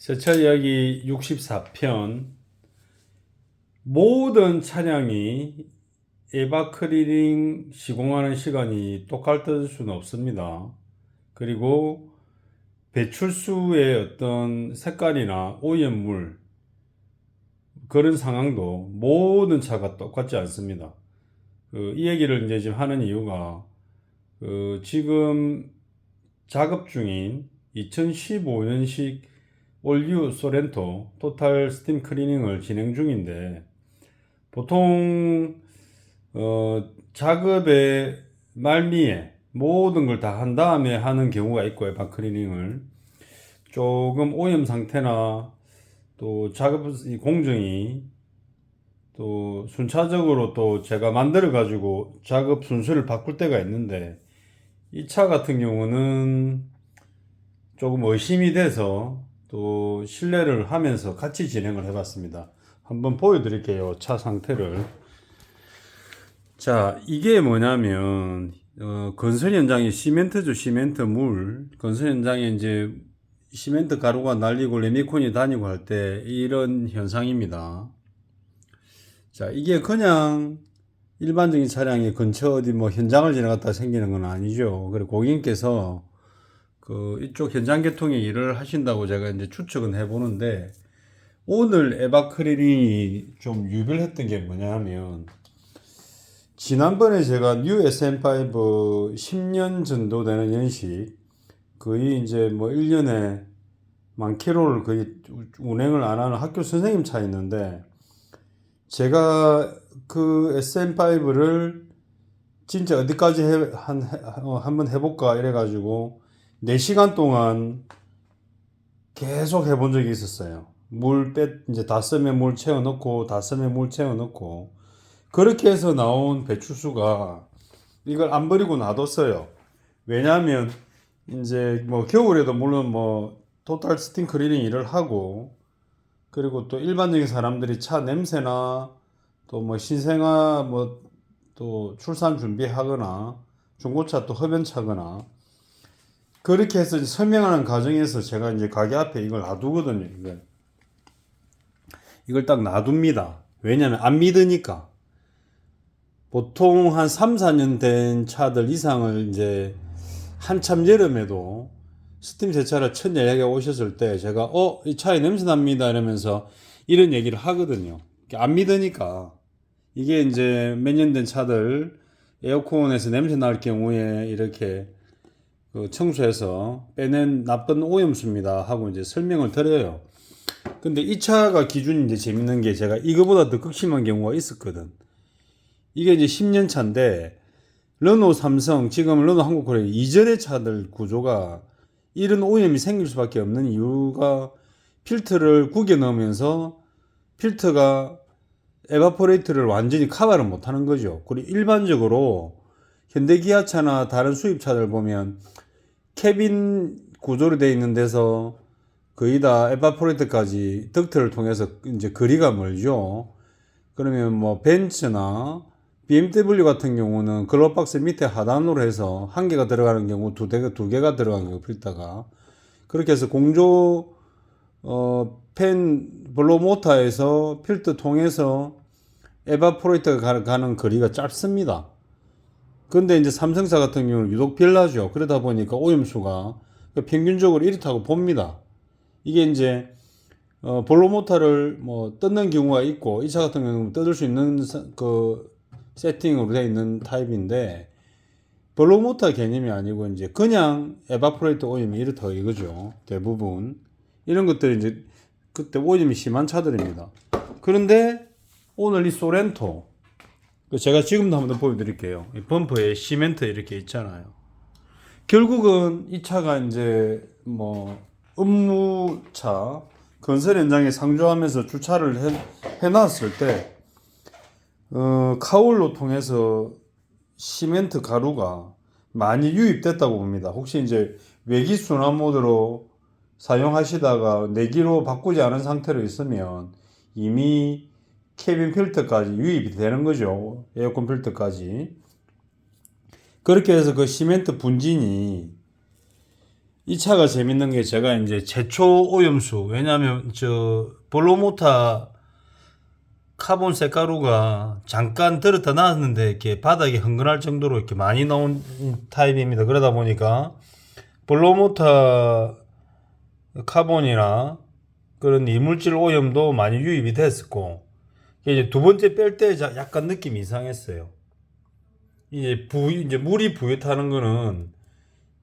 세차 이야기 64편. 모든 차량이 에바크리링 시공하는 시간이 똑같을 수는 없습니다. 그리고 배출수의 어떤 색깔이나 오염물, 그런 상황도 모든 차가 똑같지 않습니다. 이 얘기를 이제 지금 하는 이유가 지금 작업 중인 2015년식 올뉴 소렌토 토탈 스팀 클리닝을 진행 중인데, 보통 작업의 말미에 모든 걸 다 한 다음에 하는 경우가 있고, 에바 클리닝을 조금 오염 상태나 또 작업 공정이 또 순차적으로 또 제가 만들어 가지고 작업 순서를 바꿀 때가 있는데, 이 차 같은 경우는 조금 의심이 돼서 또 신뢰를 하면서 같이 진행을 해봤습니다. 한번 보여드릴게요, 차 상태를. 자, 이게 뭐냐면 건설 현장에 시멘트죠. 시멘트 물 건설 현장에 이제 시멘트 가루가 날리고 레미콘이 다니고 할 때 이런 현상입니다. 자, 이게 그냥 일반적인 차량이 근처 어디 뭐 현장을 지나갔다 생기는 건 아니죠. 그리고 고객님께서 이쪽 현장 계통의 일을 하신다고 제가 이제 추측은 해보는데, 오늘 에바크릴이 좀 유별했던 게 뭐냐 하면, 지난번에 제가 뉴 SM5 10년 정도 되는 연식, 거의 이제 뭐 1년에 만 킬로를 거의 운행을 안 하는 학교 선생님 차 있는데, 제가 그 SM5를 진짜 어디까지 한번 해볼까 이래가지고 4시간 동안 계속 해본 적이 있었어요. 이제 다 쓰면 물 채워 넣고, 다 쓰면 물 채워 넣고, 그렇게 해서 나온 배출수가 이걸 안 버리고 놔뒀어요. 왜냐하면, 이제 뭐 겨울에도 물론 뭐 토탈 스팀 클리닝 일을 하고, 그리고 또 일반적인 사람들이 차 냄새나 또 뭐 신생아 뭐 또 출산 준비하거나 중고차 또 흡연차거나, 그렇게 해서 설명하는 과정에서 제가 이제 가게 앞에 이걸 놔두거든요. 이걸 딱 놔둡니다. 왜냐면 안 믿으니까. 보통 한 3, 4년 된 차들 이상을 이제 한참 여름에도 스팀 세차를 첫 이야기가 오셨을 때 제가 이 차에 냄새 납니다 이러면서 이런 얘기를 하거든요. 안 믿으니까. 이게 이제 몇 년 된 차들 에어컨에서 냄새 날 경우에 이렇게 청소해서 빼낸 나쁜 오염수입니다 하고 이제 설명을 드려요. 근데 이 차가 기준이 이제 재밌는 게, 제가 이거보다 더 극심한 경우가 있었거든. 이게 이제 10년 차인데, 르노, 삼성, 지금 르노, 한국코리아 이전의 차들 구조가 이런 오염이 생길 수밖에 없는 이유가, 필터를 구겨 넣으면서 필터가 에바포레이터를 완전히 커버를 못 하는 거죠. 그리고 일반적으로 현대기아차나 다른 수입차들 보면 캐빈 구조로 되어 있는 데서 거의 다 에바포레이터까지 덕트를 통해서 이제 거리가 멀죠. 그러면 뭐 벤츠나 BMW 같은 경우는 글로박스 밑에 하단으로 해서 한 개가 들어가는 경우, 두 개가 들어가는 경우, 필터가. 그렇게 해서 공조 팬 블로 모터에서 필터 통해서 에바포레이터가 가는 거리가 짧습니다. 근데 이제 삼성차 같은 경우는 유독 별나죠. 그러다 보니까 오염수가 평균적으로 이렇다고 봅니다. 이게 이제 볼로 모터를 뭐 뜯는 경우가 있고, 이 차 같은 경우는 뜯을 수 있는 세팅으로 되어 있는 타입인데, 볼로 모터 개념이 아니고 이제 그냥 에바포레이터 오염이 이렇다고 이거죠. 대부분 이런 것들이 이제 그때 오염이 심한 차들입니다. 그런데 오늘 이 소렌토, 제가 지금도 한번 보여드릴게요. 이 범퍼에 시멘트 이렇게 있잖아요. 결국은 이 차가 이제 뭐 업무차 건설 현장에 상주하면서 주차를 해놨을 때 카울로 통해서 시멘트 가루가 많이 유입됐다고 봅니다. 혹시 이제 외기 순환 모드로 사용하시다가 내기로 바꾸지 않은 상태로 있으면 이미 캐빈 필터까지 유입이 되는 거죠. 에어컨 필터까지. 그렇게 해서 그 시멘트 분진이 이 차가 재밌는 게 제가 이제 제초 오염수, 왜냐면 저 볼로모타 카본 쇳가루가 잠깐 들었다 놨는데 이렇게 바닥에 흥건할 정도로 이렇게 많이 나온 타입입니다. 그러다 보니까 볼로모타 카본이나 그런 이물질 오염도 많이 유입이 됐었고, 이제 두 번째 뺄 때 약간 느낌이 이상했어요. 이제 물이 부유 타는 거는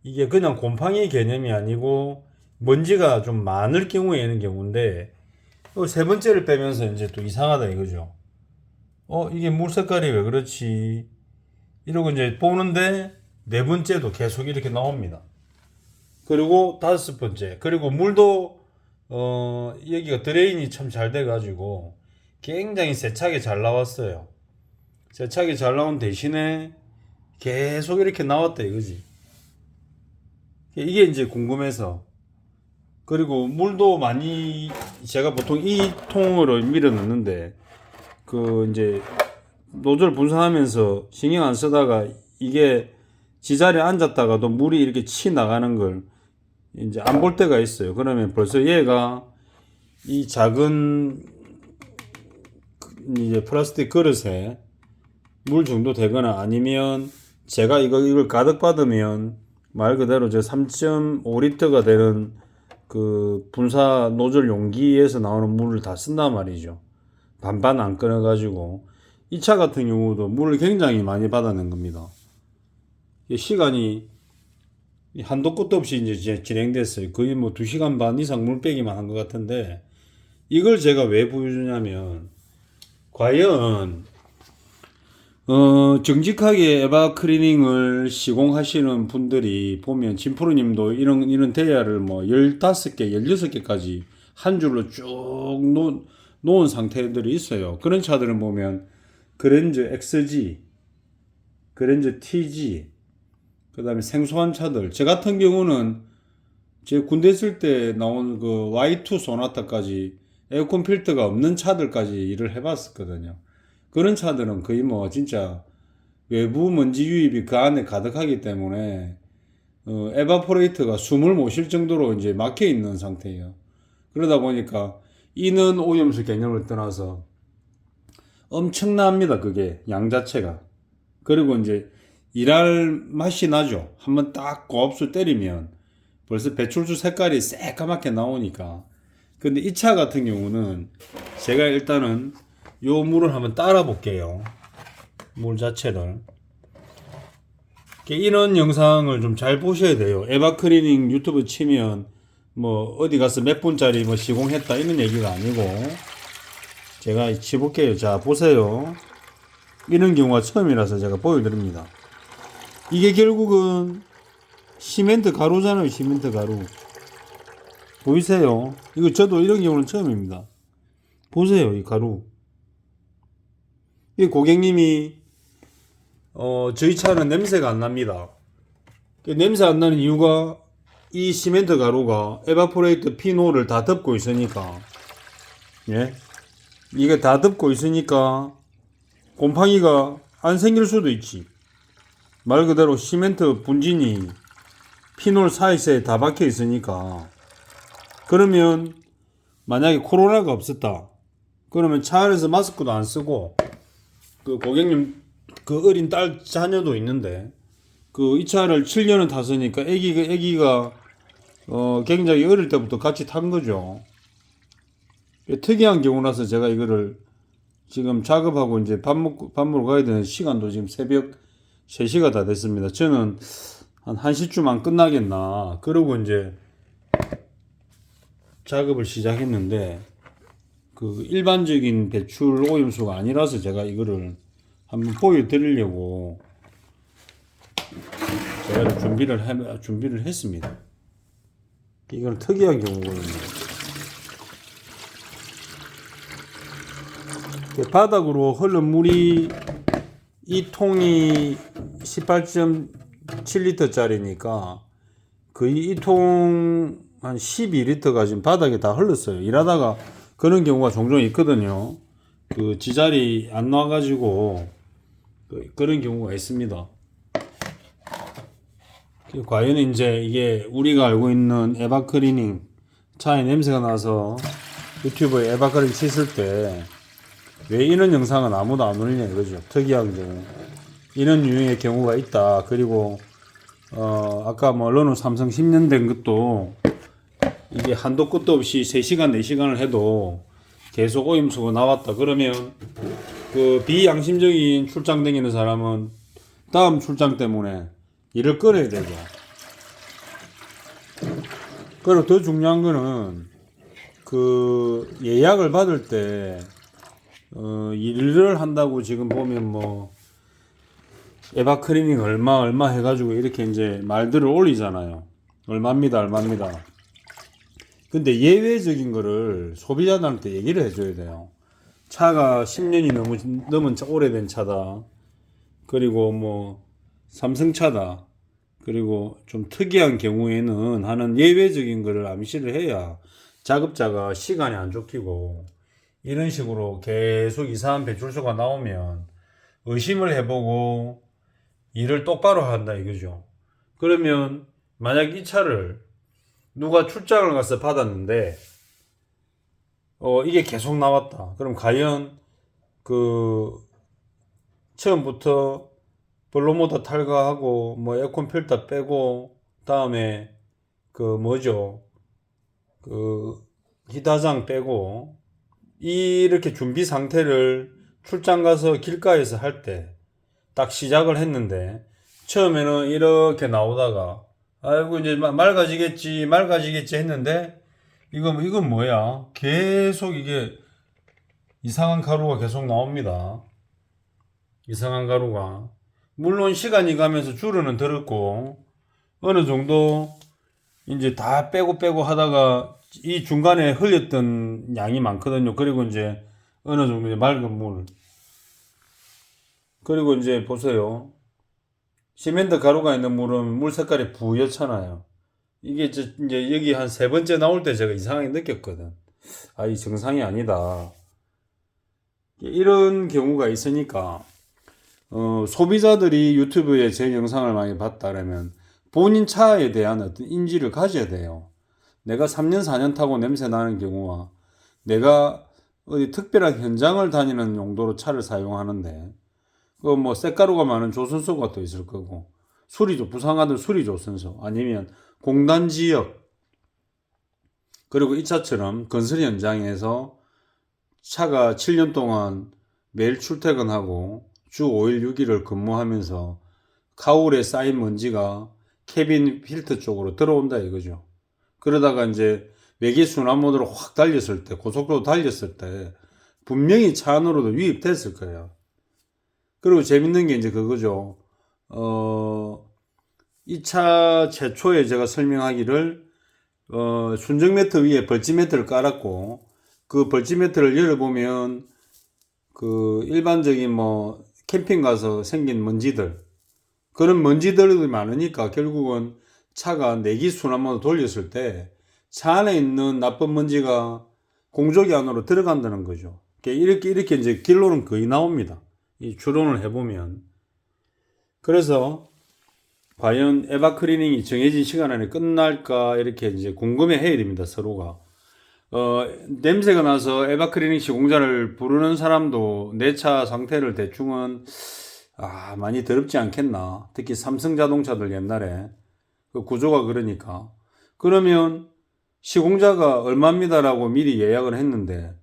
이게 그냥 곰팡이 개념이 아니고 먼지가 좀 많을 경우에는 경우인데, 세 번째를 빼면서 이제 또 이상하다 이거죠. 이게 물 색깔이 왜 그렇지? 이러고 이제 보는데 네 번째도 계속 이렇게 나옵니다. 그리고 다섯 번째, 그리고 물도 여기가 드레인이 참 잘 돼가지고 굉장히 세차게 잘 나왔어요. 세차게 잘 나온 대신에 계속 이렇게 나왔다 이거지. 이게 이제 궁금해서. 그리고 물도 많이, 제가 보통 이 통으로 밀어 넣는데 이제 노즐 분사하면서 신경 안 쓰다가 이게 지자리에 앉았다가도 물이 이렇게 치 나가는 걸 이제 안 볼 때가 있어요. 그러면 벌써 얘가 이 작은 이제 플라스틱 그릇에 물 정도 되거나, 아니면 제가 이걸 가득 받으면 말 그대로 저 3.5리터가 되는 그 분사 노즐 용기에서 나오는 물을 다 쓴단 말이죠. 반반 안 끊어가지고. 이 차 같은 경우도 물을 굉장히 많이 받아낸 겁니다. 시간이 한도 끝도 없이 이제 진행됐어요. 거의 뭐 2시간 반 이상 물 빼기만 한 것 같은데, 이걸 제가 왜 보여주냐면, 과연 정직하게 에바 클리닝을 시공하시는 분들이 보면, 진프로님도 이런 대야를 뭐 15개, 16개까지 한 줄로 쭉 놓은 상태들이 있어요. 그런 차들은 보면 그랜저 XG, 그랜저 TG, 그 다음에 생소한 차들. 제 같은 경우는 제 군대 있을 때 나온 그 Y2 소나타까지 에어컨 필터가 없는 차들까지 일을 해봤었거든요. 그런 차들은 거의 뭐 진짜 외부 먼지 유입이 그 안에 가득하기 때문에 에바포레이터가 숨을 못 쉴 정도로 이제 막혀 있는 상태예요. 그러다 보니까 이는 오염수 개념을 떠나서 엄청납니다. 그게 양 자체가. 그리고 이제 일할 맛이 나죠. 한번 딱 고압수 때리면 벌써 배출수 색깔이 새까맣게 나오니까. 근데 이 차 같은 경우는 제가 일단은 요 물을 한번 따라 볼게요. 물 자체를. 이런 영상을 좀 잘 보셔야 돼요. 에바클리닝 유튜브 치면 뭐 어디 가서 몇 분짜리 뭐 시공했다 이런 얘기가 아니고, 제가 치볼게요. 자, 보세요. 이런 경우가 처음이라서 제가 보여드립니다. 이게 결국은 시멘트 가루잖아요. 시멘트 가루. 보이세요? 이거 저도 이런 경우는 처음입니다. 보세요. 이 가루. 이 고객님이 저희 차는 냄새가 안 납니다. 냄새 안 나는 이유가 이 시멘트 가루가 에바포레이터 피노를 다 덮고 있으니까, 예? 이게 다 덮고 있으니까 곰팡이가 안 생길 수도 있지. 말 그대로 시멘트 분진이 피놀 사이사이에 다 박혀 있으니까. 그러면 만약에 코로나가 없었다, 그러면 차 안에서 마스크도 안 쓰고, 그 고객님 그 어린 딸 자녀도 있는데, 이 차를 7년을 탔으니까 애기가 굉장히 어릴 때부터 같이 탄 거죠. 특이한 경우라서 제가 이거를 지금 작업하고 이제 밥 먹으러 가야 되는 시간도 지금 새벽 3시가 다 됐습니다. 저는 한 1시쯤 안 끝나겠나 그러고 이제 작업을 시작했는데, 그 일반적인 배출 오염수가 아니라서 제가 이거를 한번 보여드리려고 제가 준비를 했습니다. 이건 특이한 경우거든요. 바닥으로 흐른 물이, 이 통이 18.7리터 짜리니까 거의 이 통 한 12리터가 지금 바닥에 다 흘렀어요. 일하다가 그런 경우가 종종 있거든요. 그 지자리 안 나와가지고 그런 경우가 있습니다. 과연 이제 이게 우리가 알고 있는 에바 클리닝, 차에 냄새가 나서 유튜브에 에바 클리닝 씻을 때 왜 이런 영상은 아무도 안 올리냐 이거죠. 특이한 경우. 이런 유형의 경우가 있다. 그리고 아까 뭐 르노 삼성 10년 된 것도 이게 한도 끝도 없이 3시간 4시간을 해도 계속 오염수가 나왔다. 그러면 그 비양심적인 출장 다니는 사람은 다음 출장 때문에 일을 끊어야 되죠. 그리고 더 중요한 거는 그 예약을 받을 때 일을 한다고 지금 보면 뭐 에바 클리닝 얼마 해가지고 이렇게 이제 말들을 올리잖아요. 얼마입니다. 근데 예외적인 거를 소비자들한테 얘기를 해줘야 돼요. 차가 10년이 넘은 오래된 차다. 그리고 뭐 삼성차다. 그리고 좀 특이한 경우에는 하는 예외적인 거를 암시를 해야 작업자가 시간이 안 쫓기고 이런 식으로 계속 이상한 배출소가 나오면 의심을 해보고 일을 똑바로 한다 이거죠. 그러면 만약 이 차를 누가 출장을 가서 받았는데 이게 계속 나왔다. 그럼 과연 그 처음부터 블로모터 탈거하고 뭐 에어컨 필터 빼고 다음에 그 뭐죠? 그 기타장 빼고 이렇게 준비 상태를 출장 가서 길가에서 할 때 딱 시작을 했는데 처음에는 이렇게 나오다가 아이고 이제 맑아지겠지 했는데 이건 뭐야? 계속 이게 이상한 가루가 계속 나옵니다. 이상한 가루가 물론 시간이 가면서 줄어는 들었고 어느 정도 이제 다 빼고 하다가 이 중간에 흘렸던 양이 많거든요. 그리고 이제 어느 정도 이제 맑은 물. 그리고 이제 보세요. 시멘트 가루가 있는 물은 물 색깔이 부옇잖아요. 이게 이제 여기 한 3번째 나올 때 제가 이상하게 느꼈거든. 아, 이 정상이 아니다. 이런 경우가 있으니까, 소비자들이 유튜브에 제 영상을 많이 봤다라면 본인 차에 대한 어떤 인지를 가져야 돼요. 내가 3년, 4년 타고 냄새 나는 경우와 내가 어디 특별한 현장을 다니는 용도로 차를 사용하는데 그 뭐 쇳가루가 많은 조선소가 또 있을 거고 수리조 부상하던 수리조선소 아니면 공단 지역 그리고 이 차처럼 건설 현장에서 차가 7년 동안 매일 출퇴근하고 주 5일 6일을 근무하면서 가울에 쌓인 먼지가 캐빈 필터 쪽으로 들어온다 이거죠. 그러다가 이제 외기순환 모드로 확 달렸을 때 고속도로 달렸을 때 분명히 차 안으로도 유입됐을 거예요. 그리고 재밌는 게 이제 그거죠. 이 차 최초에 제가 설명하기를 순정 매트 위에 벌집 매트를 깔았고 그 벌집 매트를 열어보면 그 일반적인 뭐 캠핑 가서 생긴 먼지들 그런 먼지들이 많으니까 결국은 차가 내기 순환모드 돌렸을 때 차 안에 있는 나쁜 먼지가 공조기 안으로 들어간다는 거죠. 이렇게 이제 결론은 거의 나옵니다. 이 추론을 해보면. 그래서 과연 에바 클리닝이 정해진 시간 안에 끝날까 이렇게 이제 궁금해 해야 됩니다. 서로가. 냄새가 나서 에바 클리닝 시공자를 부르는 사람도 내 차 상태를 대충은 많이 더럽지 않겠나. 특히 삼성 자동차들 옛날에 그 구조가 그러니까. 그러면 시공자가 얼마입니다라고 미리 예약을 했는데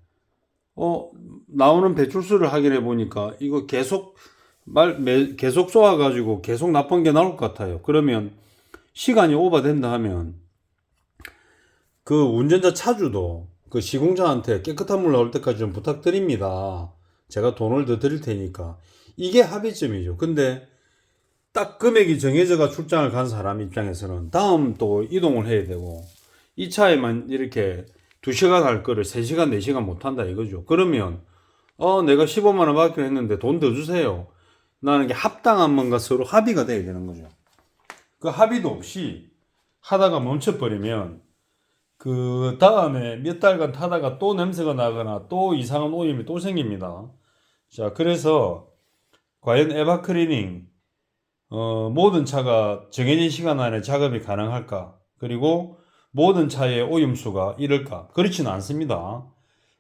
나오는 배출수를 확인해 보니까 이거 계속 쏘아가지고 계속 나쁜 게 나올 것 같아요. 그러면 시간이 오버된다 하면 그 운전자 차주도 그 시공자한테 깨끗한 물 나올 때까지 좀 부탁드립니다. 제가 돈을 더 드릴 테니까. 이게 합의점이죠. 근데 딱 금액이 정해져가 출장을 간 사람 입장에서는 다음 또 이동을 해야 되고 이 차에만 이렇게 2시간 할 거를 3시간, 4시간 못 한다 이거죠. 그러면 내가 15만 원 받기로 했는데 돈 더 주세요. 나는 게 합당한 뭔가 서로 합의가 돼야 되는 거죠. 그 합의도 없이 하다가 멈춰버리면 그 다음에 몇 달간 타다가 또 냄새가 나거나 또 이상한 오염이 또 생깁니다. 자, 그래서 과연 에바 클리닝 모든 차가 정해진 시간 안에 작업이 가능할까? 그리고 모든 차의 오염수가 이럴까? 그렇지는 않습니다.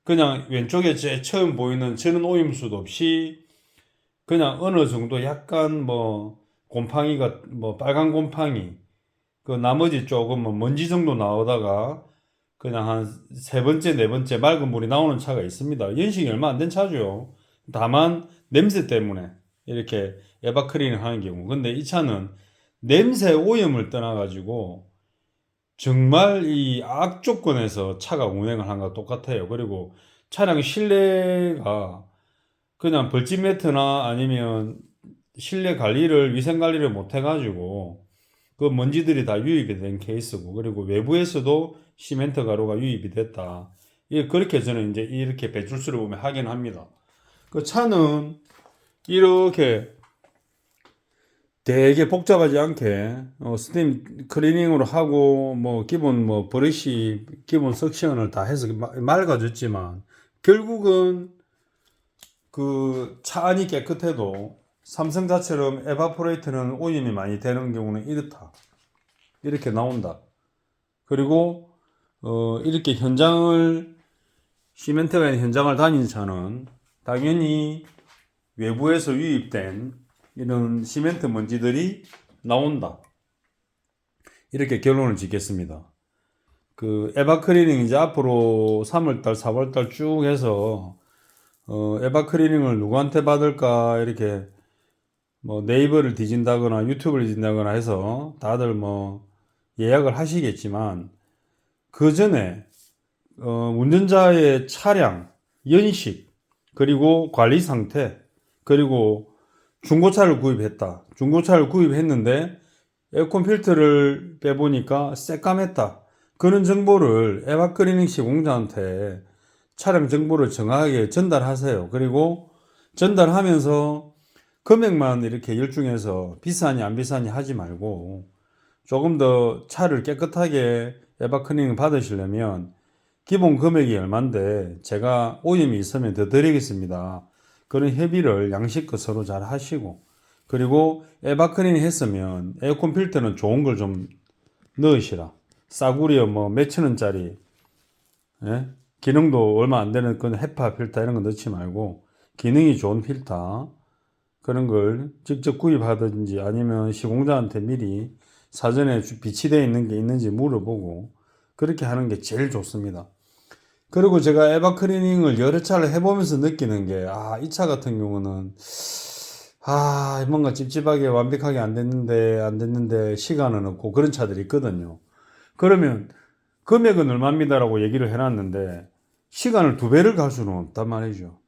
그냥 왼쪽에 제 처음 보이는 저는 오염수도 없이 그냥 어느 정도 약간 뭐 곰팡이가 뭐 빨간 곰팡이 그 나머지 조금 뭐 먼지 정도 나오다가 그냥 한 세 번째 네 번째 맑은 물이 나오는 차가 있습니다. 연식이 얼마 안 된 차죠. 다만 냄새 때문에 이렇게 에바크리닝 하는 경우. 근데 이 차는 냄새 오염을 떠나가지고 정말 이 악조건에서 차가 운행을 한 거 똑같아요. 그리고 차량 실내가 그냥 벌집 매트나 아니면 실내 관리를 위생 관리를 못 해가지고 그 먼지들이 다 유입이 된 케이스고 그리고 외부에서도 시멘트 가루가 유입이 됐다. 예, 그렇게 저는 이제 이렇게 배출수를 보면 확인합니다. 그 차는 이렇게 되게 복잡하지 않게 스팀 클리닝으로 하고 뭐 기본 뭐 브러쉬 기본 석션을 다 해서 맑아졌지만 결국은 그 차 안이 깨끗해도 삼성자처럼 에바포레이터는 오염이 많이 되는 경우는 이렇다. 이렇게 나온다. 그리고 이렇게 현장을 시멘트가 있는 현장을 다니는 차는 당연히 외부에서 유입된 이런 시멘트 먼지들이 나온다. 이렇게 결론을 짓겠습니다. 그 에바클리닝 이제 앞으로 3월달, 4월달 쭉 해서 에바클리닝을 누구한테 받을까 이렇게 뭐 네이버를 뒤진다거나 유튜브를 뒤진다거나 해서 다들 뭐 예약을 하시겠지만 그 전에 운전자의 차량, 연식, 그리고 관리 상태, 그리고 중고차를 구입했다. 중고차를 구입했는데 에어컨 필터를 빼보니까 새까맸다. 그런 정보를 에바클리닝 시공자한테 차량 정보를 정확하게 전달하세요. 그리고 전달하면서 금액만 이렇게 열중해서 비싸니 안 비싸니 하지 말고 조금 더 차를 깨끗하게 에바클리닝 받으시려면 기본 금액이 얼만데 제가 오염이 있으면 더 드리겠습니다. 그런 협의를 양식껏 서로 잘 하시고 그리고 에바클리닝 했으면 에어컨 필터는 좋은 걸 좀 넣으시라. 싸구려 뭐 몇천 원짜리 예? 기능도 얼마 안 되는 그 헤파 필터 이런 거 넣지 말고 기능이 좋은 필터 그런 걸 직접 구입하든지 아니면 시공자한테 미리 사전에 비치되어 있는 게 있는지 물어보고 그렇게 하는 게 제일 좋습니다. 그리고 제가 에바클리닝을 여러 차를 해보면서 느끼는 게, 이 차 같은 경우는, 뭔가 찝찝하게 완벽하게 안 됐는데, 시간은 없고 그런 차들이 있거든요. 그러면 금액은 얼마입니다라고 얘기를 해놨는데, 시간을 두 배를 갈 수는 없단 말이죠.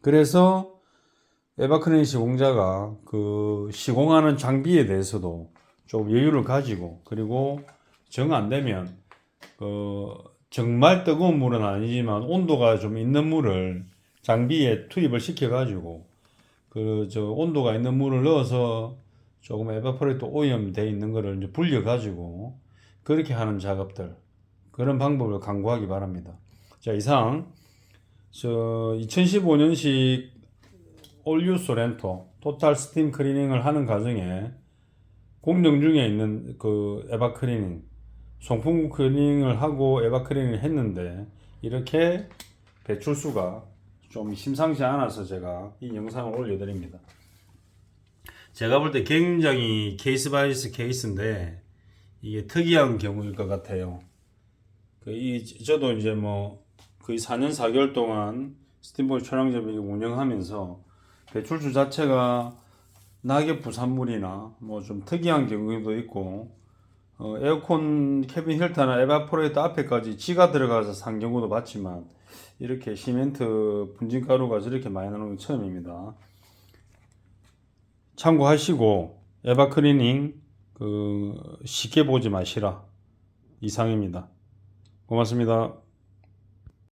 그래서 에바클리닝 시공자가 그 시공하는 장비에 대해서도 좀 여유를 가지고, 그리고 정 안 되면, 정말 뜨거운 물은 아니지만 온도가 좀 있는 물을 장비에 투입을 시켜가지고 온도가 있는 물을 넣어서 조금 에바포레이터 오염돼 있는 거를 이제 불려가지고 그렇게 하는 작업들 그런 방법을 강구하기 바랍니다. 자, 이상 2015년식 올유 소렌토 토탈 스팀 클리닝을 하는 과정에 공정 중에 있는 그 에바 클리닝 송풍구 클리닝을 하고 에바 클리닝을 했는데 이렇게 배출수가 좀 심상치 않아서 제가 이 영상을 올려드립니다. 제가 볼 때 굉장히 케이스 바이 케이스인데 이게 특이한 경우일 것 같아요. 저도 이제 뭐 거의 4년 4개월 동안 스팀볼 촬영점을 운영하면서 배출수 자체가 낙엽 부산물이나 뭐 좀 특이한 경우도 있고 에어컨 캐빈 힐터나 에바포레이터 앞에까지 지가 들어가서 산 경우도 봤지만 이렇게 시멘트 분진가루가 저렇게 많이 나오는 건 처음입니다. 참고하시고 에바클리닝 쉽게 보지 마시라. 이상입니다. 고맙습니다.